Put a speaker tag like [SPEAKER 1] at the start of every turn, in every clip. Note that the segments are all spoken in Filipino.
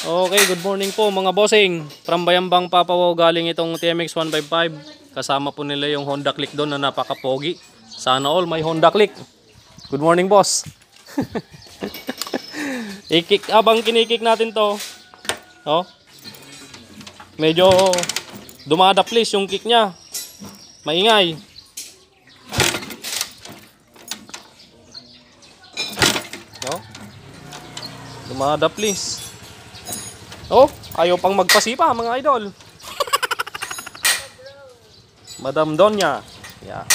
[SPEAKER 1] Okay, good morning po mga bossing. From Bayambang Papawaw galing itong TMX 155. Kasama po nila yung Honda Click doon na napaka-pogi. Sana all may Honda Click. Good morning, boss. I-kick, abang kinikik natin to. Oh. Medyo dumadaplis yung kick niya. Maingay. Oh. Dumadaplis. Oh, ayaw pang magpasipa mga idol. Madam Donya. Yeah.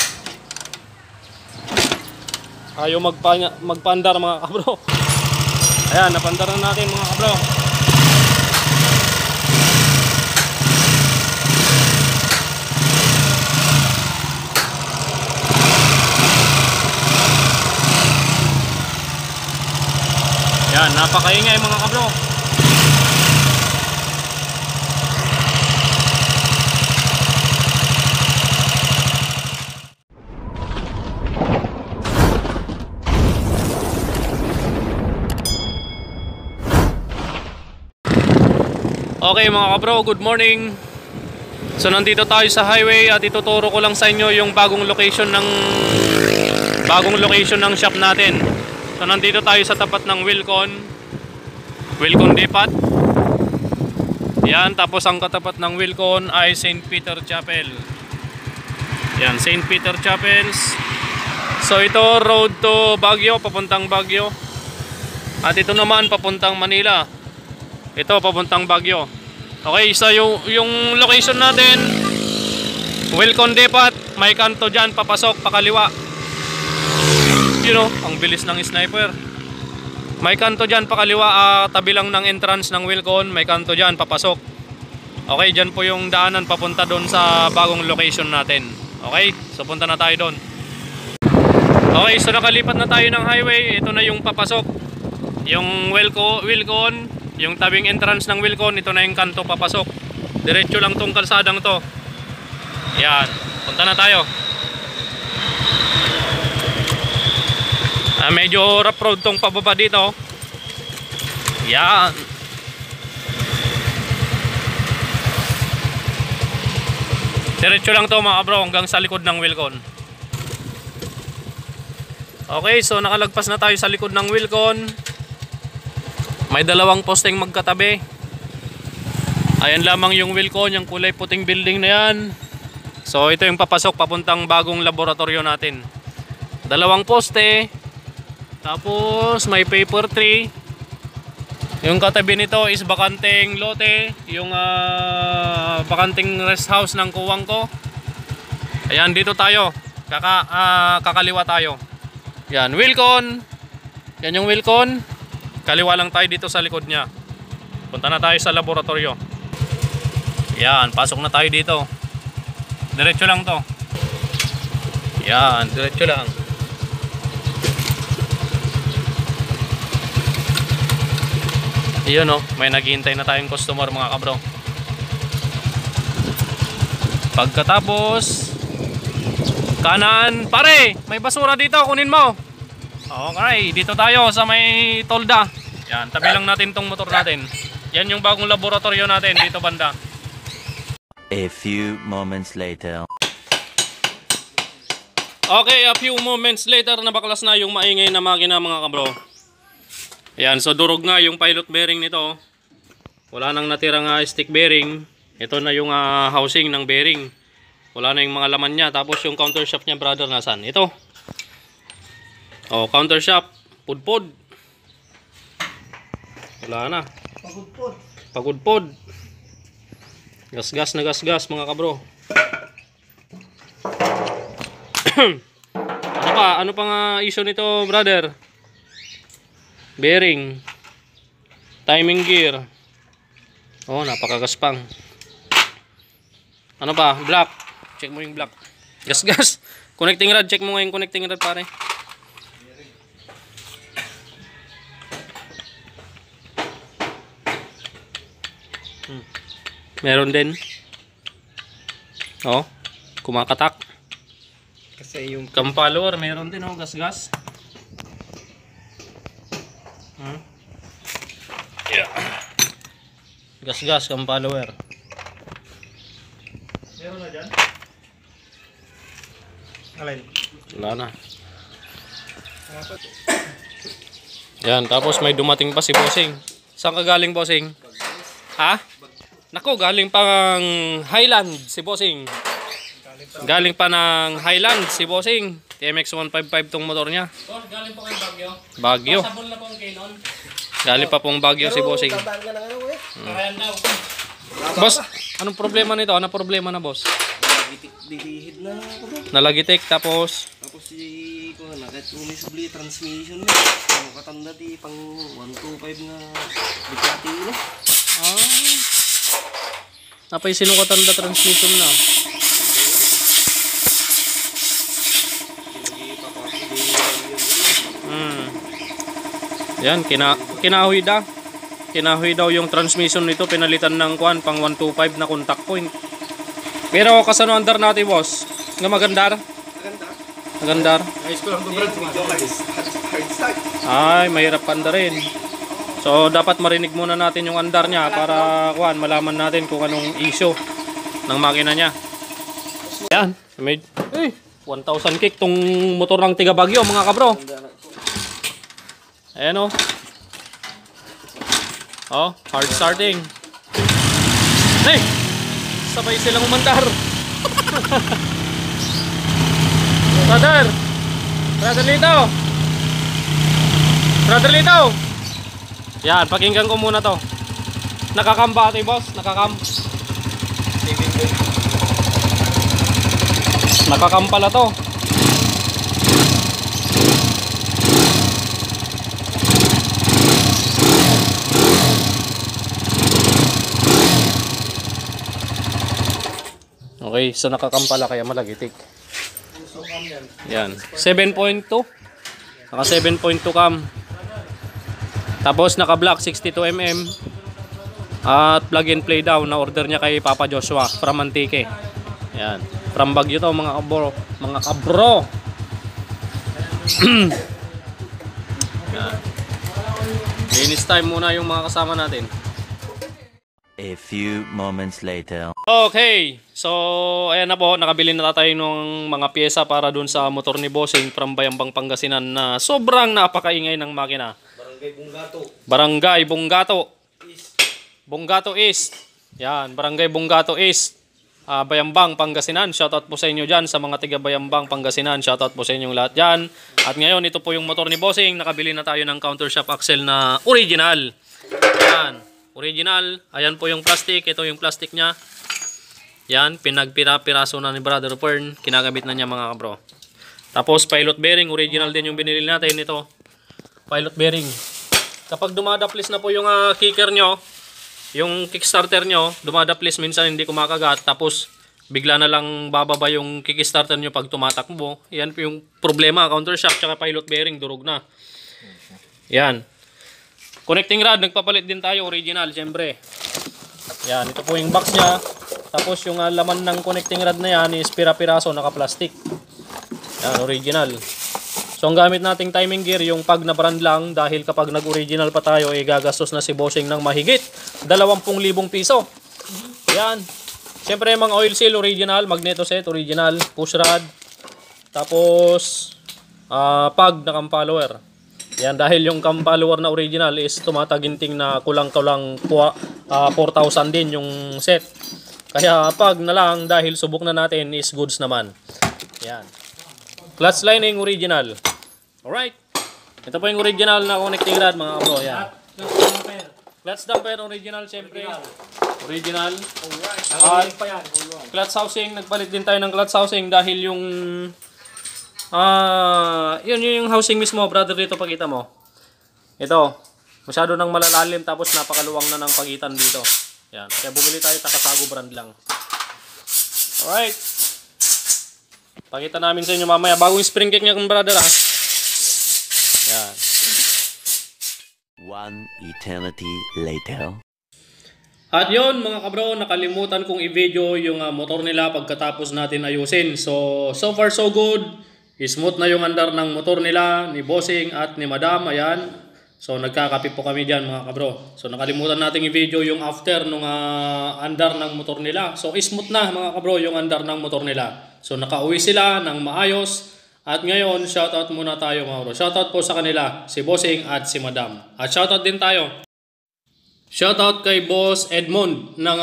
[SPEAKER 1] Ayaw magpandar mga kabro. Ayan, napandar na natin mga kabro. Yan, napakaingay mga kabro. Okay mga kabro, good morning. So nandito tayo sa highway at ituturo ko lang sa inyo yung bagong location ng shop natin. So nandito tayo sa tapat ng Wilcon Depot. Yan, tapos ang katapat ng Wilcon ay St. Peter Chapel. Yan, St. Peter Chapels. So ito road to Baguio, papuntang Baguio. At ito naman papuntang Manila. Ito papuntang Baguio. Okay, so yung location natin, Wilcon Depot, may kanto dyan, papasok, pakaliwa. You know, ang bilis ng sniper. May kanto dyan, pakaliwa, tabi lang ng entrance ng Wilcon, may kanto dyan, papasok. Okay, dyan po yung daanan papunta doon sa bagong location natin. Okay, so punta na tayo doon. Okay, so nakalipat na tayo ng highway, ito na yung papasok. Yung Wilcon, yung tabing entrance ng Wilcon, ito na yung kanto papasok. Diretso lang tong kalsadang to. Yan, punta na tayo. Medyo rough road tong pababa dito. Yan. Diretso lang to mga bro hanggang sa likod ng Wilcon. Okay, so nakalagpas na tayo sa likod ng Wilcon. May dalawang posteng magkatabi. Ayan lamang yung Wilcon, yung kulay puting building na yan. So ito yung papasok papuntang bagong laboratorio natin. Dalawang poste. Tapos may paper tree. Yung katabi nito is bakanteng lote. Yung bakanteng rest house ng kuwang ko. Ayan, dito tayo. Kakaliwa tayo. Yan, Wilcon. Yan yung Wilcon. Kaliwa lang tayo dito sa likod niya. Punta na tayo sa laboratorio. Yan, pasok na tayo dito. Diretso lang to. Yan, diretso lang. Iyon, may naghihintay na tayong customer mga kabro. Pagkatapos, kanan, pare, may basura dito, kunin mo. Okay, dito tayo sa may tolda. Yan, tabi lang natin tong motor natin. Yan yung bagong laboratorio natin dito banda.
[SPEAKER 2] A few moments later.
[SPEAKER 1] Okay, a few moments later, nabaklas na yung maingay na makina mga kabro. Yan, so durog nga yung pilot bearing nito. Wala nang natirang stick bearing. Ito na yung housing ng bearing. Wala na yung mga laman niya. Tapos yung counter shaft niya, brother, nasan? Ito. Oh, counter shaft, pudpod. Wala na. Pagudpod. Gasgas na gasgas mga kabro. Ano pa nga issue nito, brother? Bearing. Timing gear. Oh, napakagaspang. Ano pa? Block. Check mo yung block. Gasgas. Connecting rod, check mo nga yung connecting rod, pare. Meron din. Oh, kumakatak. Kasi yung cam follower meron din, oh, gas-gas. Yeah. Gas-gas kang follower. Meron na dyan? Alin? Wala na. Yan, tapos may dumating pa si Bossing. Saan ka galing, Bossing? Ha? Nako, galing pang Highland si Bossing. Galing pa ng Highland si Bossing. TMX 155 tong motor niya. Boss, galing pa kay Baguio? Baguio. Pasabol na pong Canon. Galing pa pong Baguio si Bossing. Karayan daw. Boss, anong problema nito? Anong problema na, boss?
[SPEAKER 3] Dilihid na ako ba?
[SPEAKER 1] Nalagitik, tapos
[SPEAKER 3] Si ko na kahit umisubli transmission na. Ang katanda di pang 125 na Ducati na.
[SPEAKER 1] napay sinukatan da transmission na. Yan, kinahoy da. Kinahoy daw yung transmission nito, pinalitan ng kuan pang 125 na contact point. Pero kasano andar natin, boss? Nga magandar? Magandar.
[SPEAKER 3] Ayos ko lang ito, Brad.
[SPEAKER 1] Ay, mahirap andar rin. So, dapat marinig muna natin yung andar niya para kuan malaman natin kung anong issue ng makina niya. Yan, may 1,000 kick tong motor ng Tiga Baguio, mga kabro. Ayan o. Oh, hard starting. Hey! Sabay silang umandar. Brother! Brother Lito! Brother Lito! Yan, pakinggan ko muna to. Nakakam ba ito, boss? Nakakam? Nakakam pala to. Okay, so nakakam pala kaya malagitik. Yan, 7.2. Naka 7.2 cam. Tapos naka black 62mm. At plug and play daw na order niya kay Papa Joshua from Antique. Yan, from Baguio to mga kabro, mga kabro. Yan. Linis time muna yung mga kasama natin.
[SPEAKER 2] A few moments later.
[SPEAKER 1] Okay, so ayan na po, nakabili na tayo ng mga pyesa para dun sa motor ni Bossing from Bayambang Pangasinan na sobrang napakaingay ng makina.
[SPEAKER 3] Barangay Bunggato.
[SPEAKER 1] Barangay Bunggato. Bunggato East. Yan, Barangay Bunggato East. Bayambang Pangasinan. Shoutout po sa inyo dyan sa mga tiga Bayambang Pangasinan. Shoutout po sa inyong lahat dyan. At ngayon, ito po yung motor ni Bossing. Nakabili na tayo ng countershaft axle na original. Yan. Original, ayan po yung plastic, ito yung plastic niya. Yan, pinagpira-piraso na ni Brother Fern, kinagamit na niya mga kabro. Tapos pilot bearing, original din yung binili natin ito. Pilot bearing. Kapag dumadaplis na po yung kicker nyo, yung kickstarter nyo, dumadaplis minsan hindi kumakagat, tapos bigla na lang bababa yung kickstarter nyo pag tumatakbo. Yan po yung problema, countershaft tsaka pilot bearing, durog na. Yan. Connecting rod, nagpapalit din tayo, original, syempre. Yan, ito po yung box niya. Tapos yung laman ng connecting rod na yan is pira-piraso, naka-plastic. Yan, original. So ang gamit nating timing gear, yung pag na brand lang, dahil kapag nag-original pa tayo, gagastos na si Bossing ng mahigit 20,000 piso. Yan. Syempre mga oil seal, original, magneto set, original, push rod. Tapos, pag na cam follower. Yan, dahil yung cam follower na original is tumataginting na kulang-kulang 4,000 din yung set. Kaya pag na lang, dahil subok na natin, is goods naman. Yan. Clutch lining original. Alright. Ito po yung original na connecting rod mga kabro. Yan. Clutch damper original syempre. Original. At clutch housing. Nagpalit din tayo ng clutch housing dahil yung yun yung housing mismo, brother, dito pakita mo. Ito, masyado nang malalalim tapos napakaluwang na ng pagitan dito. Yan, kaya bumili tayo Takasago brand lang. Alright. Pakita namin sa inyo mamaya. Bagong spring kick niya kung brother Yan.
[SPEAKER 2] One eternity later.
[SPEAKER 1] At yun mga kabro, nakalimutan kong i-video yung motor nila pagkatapos natin ayusin. So far so good. Smooth na yung andar ng motor nila, ni Bossing at ni Madam. Ayan. So nagkakape po kami dyan mga kabro. So nakalimutan nating i-video yung after nung andar ng motor nila. So smooth na mga kabro yung andar ng motor nila. So nakauwi sila ng maayos. At ngayon shoutout muna tayo mga kabro. Shoutout po sa kanila, si Bossing at si Madam. At shoutout din tayo. Shoutout kay Boss Edmond ng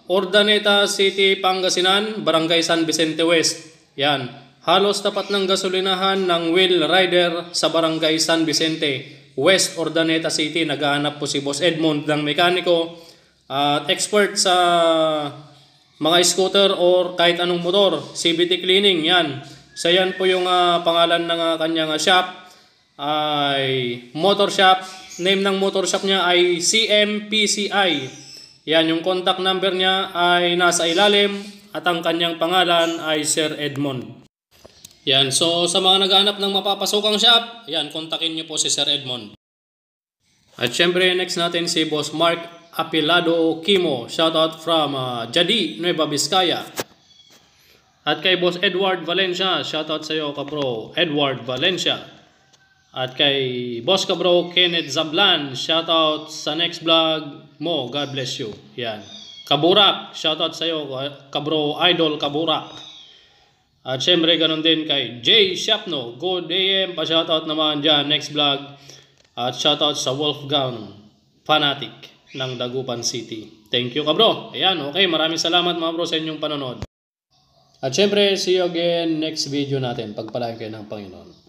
[SPEAKER 1] Urdaneta City, Pangasinan, Barangay San Vicente West. Yan. Halos tapat ng gasolinahan ng Wheel Rider sa Barangay San Vicente West, Urdaneta City. Naghahanap po si Boss Edmond ng mekaniko at expert sa mga scooter or kahit anong motor. CVT cleaning, yan. So yan po yung pangalan ng kanyang shop ay motor shop. Name ng motor shop niya ay CMPCI. Yan, yung contact number niya ay nasa ilalim at ang kanyang pangalan ay Sir Edmond. Yan, so sa mga naghahanap ng mapapasokang shop, yan, kontakin niyo po si Sir Edmond. At syempre, next natin si Boss Mark Apilado Kimo. Shoutout from Jadi, Nueva Vizcaya. At kay Boss Edward Valencia, shoutout sa iyo kabro, Edward Valencia. At kay Boss kabro Kenneth Zablan, shoutout sa next vlog mo, God bless you. Yan. Kaburak, shoutout sa iyo kabro Idol Kaburak. At syempre ganun din kay Jay Shapno, good AM, pa shoutout naman dyan, next vlog. At shoutout sa Wolfgang Fanatic ng Dagupan City. Thank you kabro. Ayan, okay, maraming salamat mga bro sa inyong panonood. At syempre, see you again next video natin. Pagpalain kayo ng Panginoon.